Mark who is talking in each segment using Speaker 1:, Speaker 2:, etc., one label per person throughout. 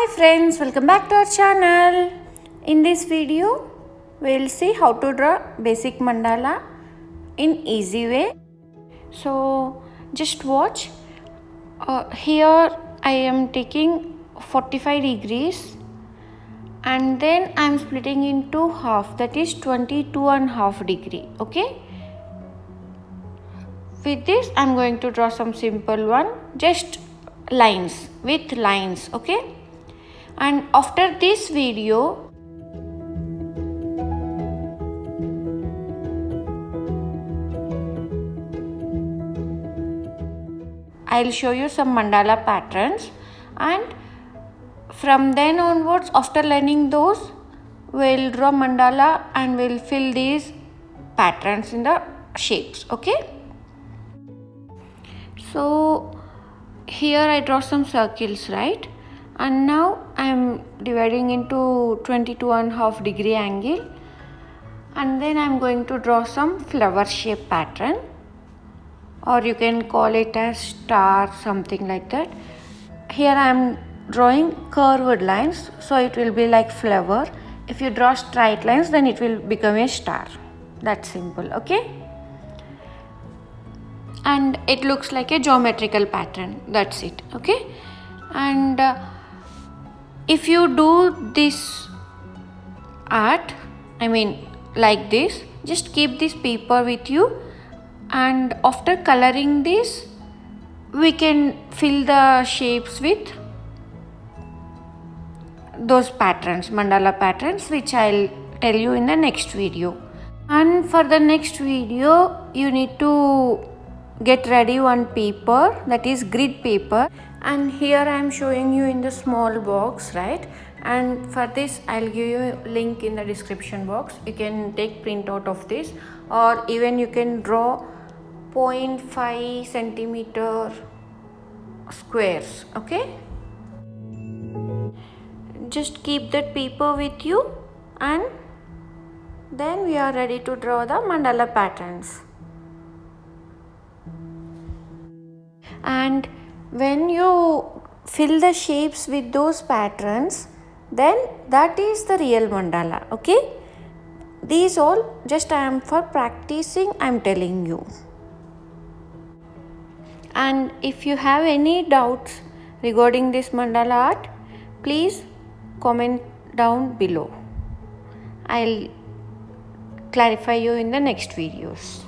Speaker 1: Hi friends, welcome back to our channel. In this video, we'll see how to draw basic mandala in easy way. So just watch. Here I am taking 45 degrees and then I am splitting into half, that is 22.5 degree. Okay. With this I am going to draw some simple one, just lines with lines. Okay. And after this video, I'll show you some mandala patterns, and from then onwards, after learning those, we'll draw mandala and we'll fill these patterns in the shapes. Okay. So here I draw some circles, right? And now I am dividing into 22.5 degree angle, and then I am going to draw some flower shape pattern, or you can call it as star, something like that. Here I am drawing curved lines, so it will be like flower. If you draw straight lines, then it will become a star. That's simple. Okay. And it looks like a geometrical pattern. That's it. Okay. And if you do this art, like this, just keep this paper with you, and after coloring this, we can fill the shapes with those patterns, mandala patterns, which I'll tell you in the next video. And for the next video, you need to get ready one paper, that is grid paper, and here I am showing you in the small box, right? And for this I'll give you a link in the description box. You can take print out of this, or even you can draw 0.5 centimeter squares. Okay, just keep that paper with you, and then we are ready to draw the mandala patterns. And when you fill the shapes with those patterns, then that is the real mandala. Okay, these all just I am for practicing, I am telling you. And if you have any doubts regarding this mandala art, please comment down below. I'll clarify you in the next videos.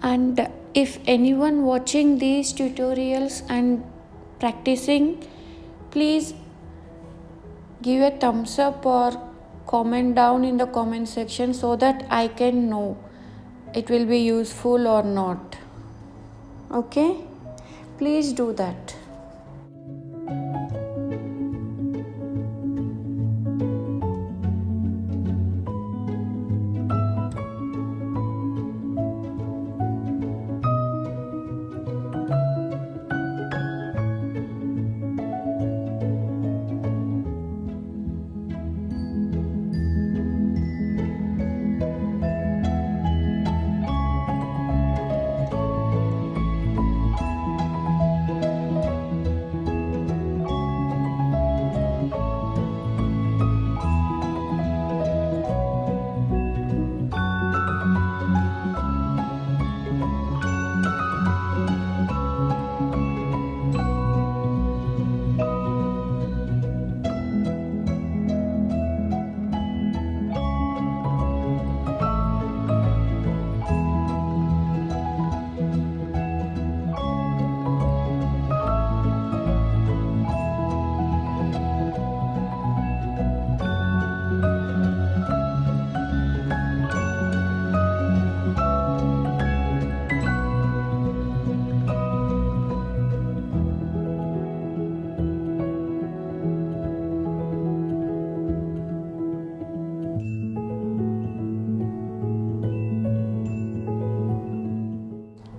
Speaker 1: And if anyone watching these tutorials and practicing, please give a thumbs up or comment down in the comment section, so that I can know it will be useful or not. Okay, please do that.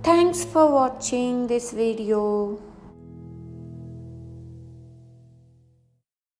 Speaker 1: Thanks for watching this video.